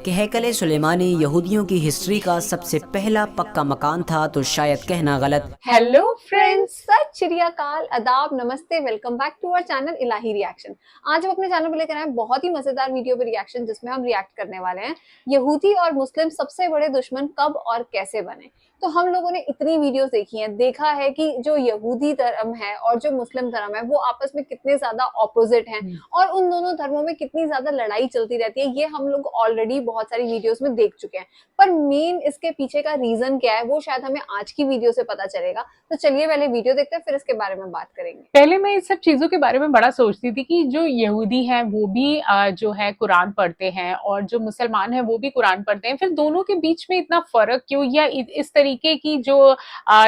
کہ ہیکل سلیمانی یہودیوں کی ہسٹری کا سب سے پہلا پکا مکان تھا تو شاید کہنا غلط۔ ہیلو فرینڈز، ست شری اکال، آداب، نمستے، welcome back to our channel Elahi reaction. آج ہم اپنے چینل پہ لے کر آئے بہت ہی مزیدار ویڈیو پہ ریاکشن، جس میں ہم ریاکٹ کرنے والے ہیں یہودی اور مسلم سب سے بڑے دشمن کب اور کیسے بنے۔ تو ہم لوگوں نے اتنی ویڈیوز دیکھی ہیں، دیکھا ہے کہ جو یہودی دھرم ہے اور جو مسلم دھرم ہے وہ آپس میں کتنے زیادہ اپوزٹ ہیں اور ان دونوں دھرموں میں کتنی زیادہ لڑائی چلتی رہتی ہے، یہ ہم لوگ آلریڈی بہت ساری ویڈیوز میں دیکھ چکے ہیں۔ پر مین اس کے پیچھے کا ریزن کیا ہے وہ شاید ہمیں آج کی ویڈیو سے پتا چلے گا۔ تو چلیے پہلے ویڈیو دیکھتے ہیں، پھر اس کے بارے میں بات کریں گے۔ پہلے میں اس سب چیزوں کے بارے میں بڑا سوچتی تھی کہ جو یہودی ہیں وہ بھی جو ہے قرآن پڑھتے ہیں اور جو مسلمان ہیں وہ بھی قرآن پڑھتے ہیں، پھر دونوں کے بیچ میں اتنا فرق کیوں، یا اس طریقے کی جو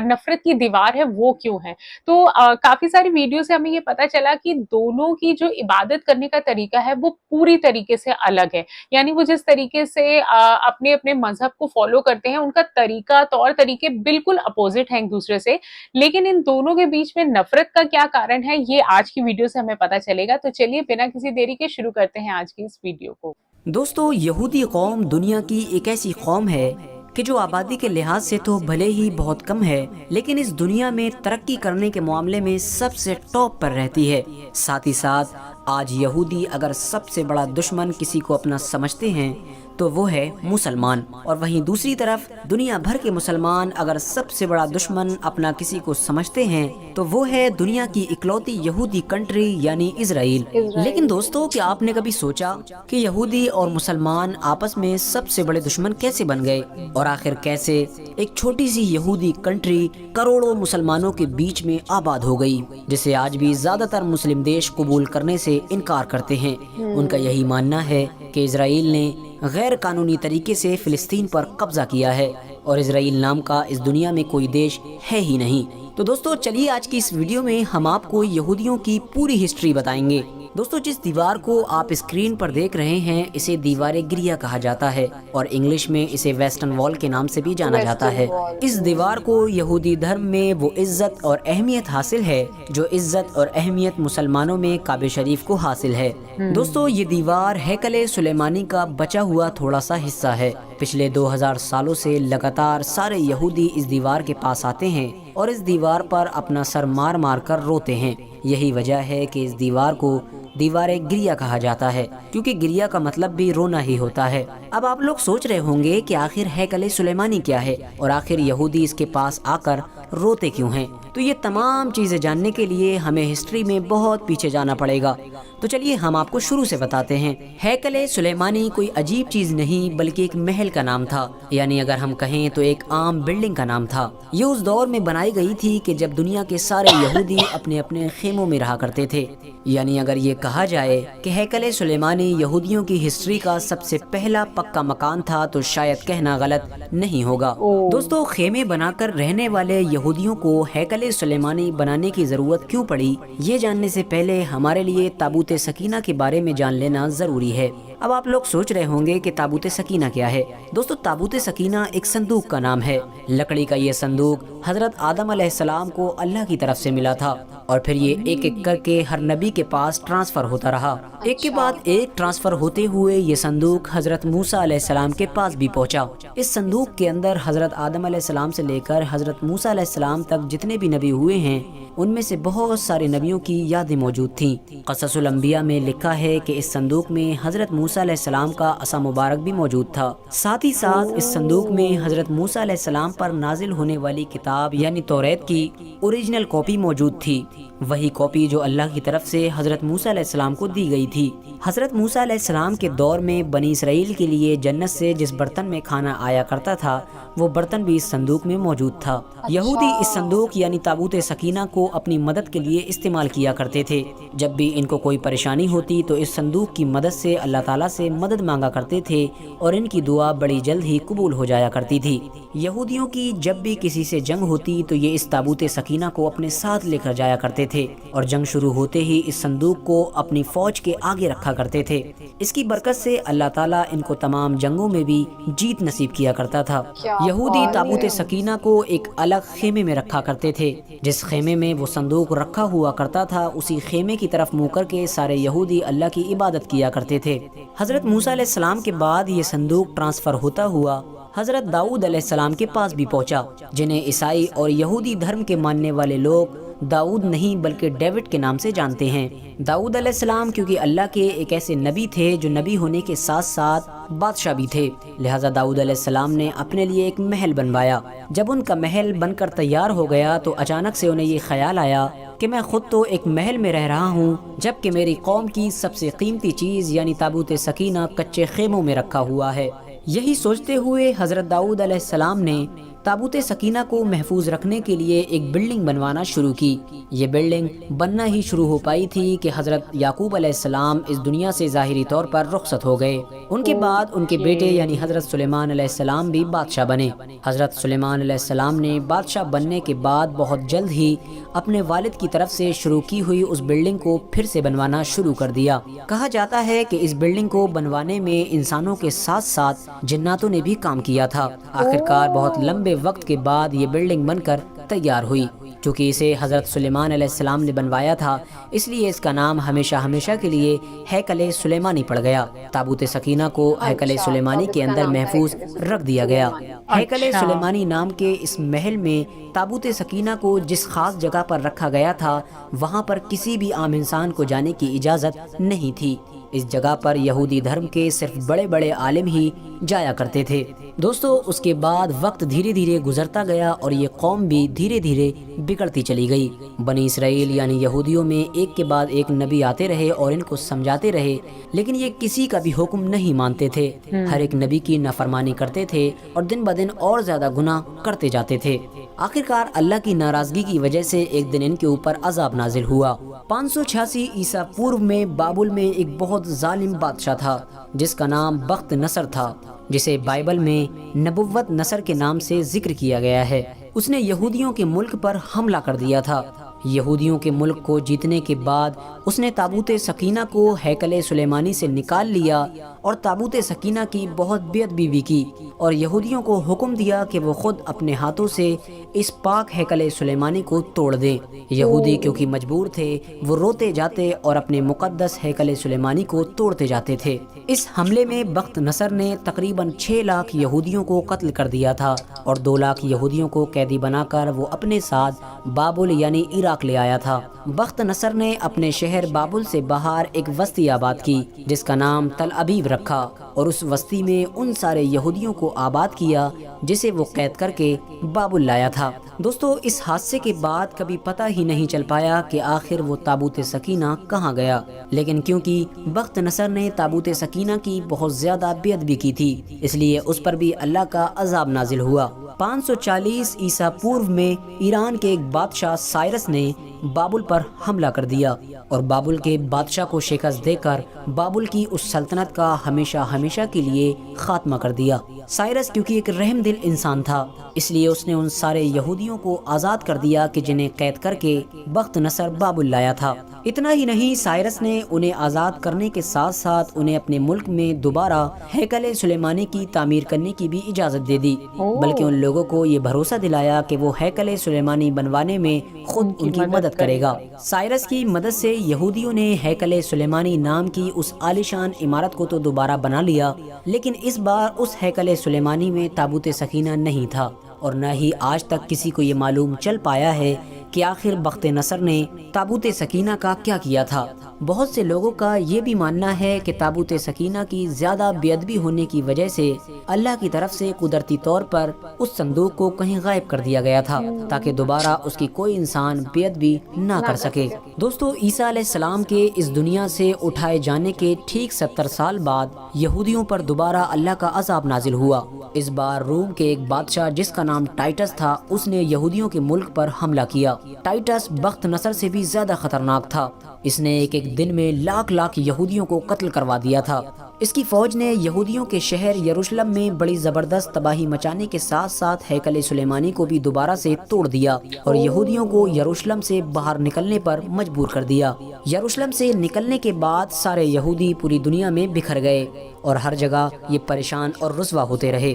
نفرت کی دیوار ہے وہ کیوں ہے۔ تو کافی ساری ویڈیو سے ہمیں یہ پتا چلا کہ دونوں کی جو عبادت کرنے کا طریقہ ہے وہ پوری طریقے سے الگ ہے، یعنی وہ جس طریقے سے اپنے اپنے مذہب کو فالو کرتے ہیں ان کا طریقہ، طور طریقے بالکل اپوزٹ ہیں ایک دوسرے سے، لیکن ان دونوں کے بیچ میں نفرت کا کیا کارن ہے یہ آج کی ویڈیو سے ہمیں پتا چلے گا۔ تو چلیے بنا کسی دیری کے شروع کرتے ہیں آج کی اس ویڈیو کو۔ دوستو، یہودی قوم دنیا کی ایک ایسی قوم ہے کہ جو آبادی کے لحاظ سے تو بھلے ہی بہت کم ہے، لیکن اس دنیا میں ترقی کرنے کے معاملے میں سب سے ٹاپ پر رہتی ہے۔ ساتھ ہی ساتھ آج یہودی اگر سب سے بڑا دشمن کسی کو اپنا سمجھتے ہیں تو وہ ہے مسلمان، اور وہیں دوسری طرف دنیا بھر کے مسلمان اگر سب سے بڑا دشمن اپنا کسی کو سمجھتے ہیں تو وہ ہے دنیا کی اکلوتی یہودی کنٹری یعنی اسرائیل۔ لیکن دوستو، کیا آپ نے کبھی سوچا کہ یہودی اور مسلمان آپس میں سب سے بڑے دشمن کیسے بن گئے، اور آخر کیسے ایک چھوٹی سی یہودی کنٹری کروڑوں مسلمانوں کے بیچ میں آباد ہو گئی، جسے آج بھی زیادہ تر مسلم دیش قبول کرنے سے انکار کرتے ہیں۔ ان کا یہی ماننا ہے کہ اسرائیل نے غیر قانونی طریقے سے فلسطین پر قبضہ کیا ہے اور اسرائیل نام کا اس دنیا میں کوئی دیش ہے ہی نہیں۔ تو دوستو چلیے آج کی اس ویڈیو میں ہم آپ کو یہودیوں کی پوری ہسٹری بتائیں گے۔ دوستو، جس دیوار کو آپ اسکرین پر دیکھ رہے ہیں اسے دیوار گریا کہا جاتا ہے، اور انگلش میں اسے ویسٹرن وال کے نام سے بھی جانا جاتا ہے۔ اس دیوار کو یہودی دھرم میں وہ عزت اور اہمیت حاصل ہے جو عزت اور اہمیت مسلمانوں میں کعبہ شریف کو حاصل ہے۔ دوستو، یہ دیوار ہیکل سلیمانی کا بچا ہوا تھوڑا سا حصہ ہے۔ پچھلے 2000 سالوں سے لگاتار سارے یہودی اس دیوار کے پاس آتے ہیں اور اس دیوار پر اپنا سر مار مار کر روتے ہیں۔ یہی وجہ ہے کہ اس دیوار کو دیوار گریا کہا جاتا ہے، کیونکہ گریا کا مطلب بھی رونا ہی ہوتا ہے۔ اب آپ لوگ سوچ رہے ہوں گے کہ آخر ہیکل سلیمانی کیا ہے اور آخر یہودی اس کے پاس آ کر روتے کیوں ہیں؟ تو یہ تمام چیزیں جاننے کے لیے ہمیں ہسٹری میں بہت پیچھے جانا پڑے گا۔ تو چلیے ہم آپ کو شروع سے بتاتے ہیں۔ ہیکل سلیمانی کوئی عجیب چیز نہیں بلکہ ایک محل کا نام تھا، یعنی اگر ہم کہیں تو ایک عام بلڈنگ کا نام تھا۔ یہ اس دور میں بنائی گئی تھی کہ جب دنیا کے سارے یہودی اپنے اپنے خیموں میں رہا کرتے تھے۔ یعنی اگر یہ کہا جائے کہ ہیکل سلیمانی یہودیوں کی ہسٹری کا سب سے پہلا پکا مکان تھا تو شاید کہنا غلط نہیں ہوگا۔ دوستو، خیمے بنا کر رہنے والے یہودیوں کو ہیکل سلیمانی بنانے کی ضرورت کیوں پڑی، یہ جاننے سے پہلے ہمارے لیے تابوت سکینہ کے بارے میں جان لینا ضروری ہے۔ اب آپ لوگ سوچ رہے ہوں گے کہ تابوت سکینہ کیا ہے۔ دوستو، تابوت سکینہ ایک صندوق کا نام ہے۔ لکڑی کا یہ صندوق حضرت آدم علیہ السلام کو اللہ کی طرف سے ملا تھا، اور پھر یہ ایک ایک کر کے ہر نبی کے پاس ٹرانسفر ہوتا رہا۔ ایک کے بعد ایک ٹرانسفر ہوتے ہوئے یہ صندوق حضرت موسیٰ علیہ السلام کے پاس بھی پہنچا۔ اس صندوق کے اندر حضرت آدم علیہ السلام سے لے کر حضرت موسیٰ علیہ السلام تک جتنے بھی نبی ہوئے ہیں ان میں سے بہت سارے نبیوں کی یادیں موجود تھیں۔ قصص الانبیاء میں لکھا ہے کہ اس صندوق میں حضرت موسیٰ علیہ السلام کا عصا مبارک بھی موجود تھا۔ ساتھ ہی ساتھ اس صندوق میں حضرت موسیٰ علیہ السلام پر نازل ہونے والی کتاب یعنی توریت کی اوریجنل کاپی موجود تھی، وہی کاپی جو اللہ کی طرف سے حضرت موسیٰ علیہ السلام کو دی گئی تھی۔ حضرت موسیٰ علیہ السلام کے دور میں بنی اسرائیل کے لیے جنت سے جس برتن میں کھانا آیا کرتا تھا وہ برتن بھی اس صندوق میں موجود تھا۔ یہودی اس صندوق یعنی تابوت سکینہ کو اپنی مدد کے لیے استعمال کیا کرتے تھے۔ جب بھی ان کو کوئی پریشانی ہوتی تو اس صندوق کی مدد سے اللہ تعالیٰ سے مدد مانگا کرتے تھے اور ان کی دعا بڑی جلد ہی قبول ہو جایا کرتی تھی۔ یہودیوں کی جب بھی کسی سے جنگ ہوتی تو یہ اس تابوت سکینہ کو اپنے ساتھ لے کر جایا کرتے تھے اور جنگ شروع ہوتے ہی اس صندوق کو اپنی فوج کے آگے رکھا کرتے تھے۔ اس کی برکت سے اللہ تعالیٰ ان کو تمام جنگوں میں بھی جیت نصیب کیا کرتا تھا۔ یہودی تابوت سکینہ کو ایک الگ خیمے میں رکھا کرتے تھے۔ جس خیمے میں وہ صندوق رکھا ہوا کرتا تھا اسی خیمے کی طرف منہ کر کے سارے یہودی اللہ کی عبادت کیا کرتے تھے۔ حضرت موسیٰ علیہ السلام کے بعد یہ صندوق ٹرانسفر ہوتا ہوا حضرت داؤد علیہ السلام کے پاس بھی پہنچا، جنہیں عیسائی اور یہودی دھرم کے ماننے والے لوگ داؤد نہیں بلکہ ڈیوڈ کے نام سے جانتے ہیں۔ داؤد علیہ السلام کیونکہ اللہ کے ایک ایسے نبی تھے جو نبی ہونے کے ساتھ ساتھ بادشاہ بھی تھے، لہٰذا داؤد علیہ السلام نے اپنے لیے ایک محل بنوایا۔ جب ان کا محل بن کر تیار ہو گیا تو اچانک سے انہیں یہ خیال آیا کہ میں خود تو ایک محل میں رہ رہا ہوں، جبکہ میری قوم کی سب سے قیمتی چیز یعنی تابوت سکینہ کچے خیموں میں رکھا ہوا ہے۔ یہی سوچتے ہوئے حضرت داؤد علیہ السلام نے تابوت سکینہ کو محفوظ رکھنے کے لیے ایک بلڈنگ بنوانا شروع کی۔ یہ بلڈنگ بننا ہی شروع ہو پائی تھی کہ حضرت یعقوب علیہ السلام اس دنیا سے ظاہری طور پر رخصت ہو گئے۔ ان کے بعد ان کے بیٹے یعنی حضرت سلیمان علیہ السلام بھی بادشاہ بنے۔ حضرت سلیمان علیہ السلام نے بادشاہ بننے کے بعد بہت جلد ہی اپنے والد کی طرف سے شروع کی ہوئی اس بلڈنگ کو پھر سے بنوانا شروع کر دیا۔ کہا جاتا ہے کہ اس بلڈنگ کو بنوانے میں انسانوں کے ساتھ ساتھ جناتوں نے بھی کام کیا تھا۔ آخرکار بہت لمبے وقت کے بعد یہ بلڈنگ بن کر تیار ہوئی۔ چونکہ اسے حضرت سلیمان علیہ السلام نے بنوایا تھا، اس لیے اس کا نام ہمیشہ ہمیشہ کے لیے ہیکل سلیمانی پڑ گیا۔ تابوت سکینہ کو ہیکل سلیمانی کے اندر محفوظ رکھ دیا گیا۔ ہیکل سلیمانی نام کے اس محل میں تابوت سکینہ کو جس خاص جگہ پر رکھا گیا تھا وہاں پر کسی بھی عام انسان کو جانے کی اجازت نہیں تھی۔ اس جگہ پر یہودی دھرم کے صرف بڑے بڑے عالم ہی جایا کرتے تھے۔ دوستو اس کے بعد وقت دھیرے دھیرے گزرتا گیا اور یہ قوم بھی دھیرے دھیرے بگڑتی چلی گئی۔ بنی اسرائیل یعنی یہودیوں میں ایک کے بعد ایک نبی آتے رہے اور ان کو سمجھاتے رہے، لیکن یہ کسی کا بھی حکم نہیں مانتے تھے۔ ہر ایک نبی کی نافرمانی کرتے تھے اور دن بدن اور زیادہ گناہ کرتے جاتے تھے۔ آخرکار اللہ کی ناراضگی کی وجہ سے ایک دن ان کے اوپر عذاب نازل ہوا۔ 586 عیسیٰ پورو میں بابل میں ایک بہت ظالم بادشاہ تھا جس کا نام بخت نصر تھا، جسے بائبل میں نبوت نصر کے نام سے ذکر کیا گیا ہے۔ اس نے یہودیوں کے ملک پر حملہ کر دیا تھا۔ یہودیوں کے ملک کو جیتنے کے بعد اس نے تابوت سکینہ کو ہیکل سلیمانی سے نکال لیا اور تابوت سکینہ کی بہت بے ادبی بھی کی اور یہودیوں کو حکم دیا کہ وہ خود اپنے ہاتھوں سے اس پاک ہیکل سلیمانی کو توڑ دیں۔ یہودی کیونکہ مجبور تھے وہ روتے جاتے اور اپنے مقدس ہیکل سلیمانی کو توڑتے جاتے تھے۔ اس حملے میں بخت نصر نے تقریباً 6 لاکھ یہودیوں کو قتل کر دیا تھا اور 2 لاکھ یہودیوں کو قیدی بنا کر وہ اپنے ساتھ بابل یعنی عراق لے آیا تھا۔ بخت نصر نے اپنے شہر بابل سے باہر ایک بستی آباد کی جس کا نام تل ابیب رکھا اور اس بستی میں ان سارے یہودیوں کو آباد کیا جسے وہ قید کر کے بابل لایا تھا۔ دوستو اس حادثے کے بعد کبھی پتہ ہی نہیں چل پایا کہ آخر وہ تابوت سکینہ کہاں گیا، لیکن کیونکہ بخت نصر نے تابوت سکینہ کی بہت زیادہ بے ادبی کی تھی اس لیے اس پر بھی اللہ کا عذاب نازل ہوا۔ 540 عیسیٰ پورو میں ایران کے ایک بادشاہ سائرس نے بابل پر حملہ کر دیا اور بابل کے بادشاہ کو شکست دے کر بابل کی اس سلطنت کا ہمیشہ ہمیشہ کے لیے خاتمہ کر دیا۔ سائرس کیونکہ ایک رحم دل انسان تھا اس لیے اس نے ان سارے یہودیوں کو آزاد کر دیا کہ جنہیں قید کر کے بخت نصر بابل لایا تھا۔ اتنا ہی نہیں، سائرس نے انہیں آزاد کرنے کے ساتھ ساتھ انہیں اپنے ملک میں دوبارہ ہیکل سلیمانی کی تعمیر کرنے کی بھی اجازت دے دی، بلکہ ان لوگوں کو یہ بھروسہ دلایا کہ وہ ہیکل سلیمانی بنوانے میں خود ان کی مدد کرے گا۔ سائرس کی مدد سے یہودیوں نے ہیکل سلیمانی نام کی اس عالیشان عمارت کو تو دوبارہ بنا لیا، لیکن اس بار اس ہیکل سلیمانی میں تابوت سکینہ نہیں تھا اور نہ ہی آج تک کسی کو یہ معلوم چل پایا ہے کہ آخر بخت نصر نے تابوت سکینہ کا کیا کیا تھا۔ بہت سے لوگوں کا یہ بھی ماننا ہے کہ تابوت سکینہ کی زیادہ بے ادبی ہونے کی وجہ سے اللہ کی طرف سے قدرتی طور پر اس صندوق کو کہیں غائب کر دیا گیا تھا تاکہ دوبارہ اس کی کوئی انسان بے ادبی نہ کر سکے۔ دوستو عیسیٰ علیہ السلام کے اس دنیا سے اٹھائے جانے کے ٹھیک 70 سال بعد یہودیوں پر دوبارہ اللہ کا عذاب نازل ہوا۔ اس بار روم کے ایک بادشاہ جس کا نام ٹائٹس تھا اس نے یہودیوں کے ملک پر حملہ کیا۔ ٹائٹس بخت نصر سے بھی زیادہ خطرناک تھا۔ اس نے ایک دن میں لاکھ یہودیوں کو قتل کروا دیا تھا۔ اس کی فوج نے یہودیوں کے شہر یروشلم میں بڑی زبردست تباہی مچانے کے ساتھ ساتھ ہیکل سلیمانی کو بھی دوبارہ سے توڑ دیا اور یہودیوں کو یروشلم سے باہر نکلنے پر مجبور کر دیا۔ یروشلم سے نکلنے کے بعد سارے یہودی پوری دنیا میں بکھر گئے اور ہر جگہ یہ پریشان اور رسوا ہوتے رہے۔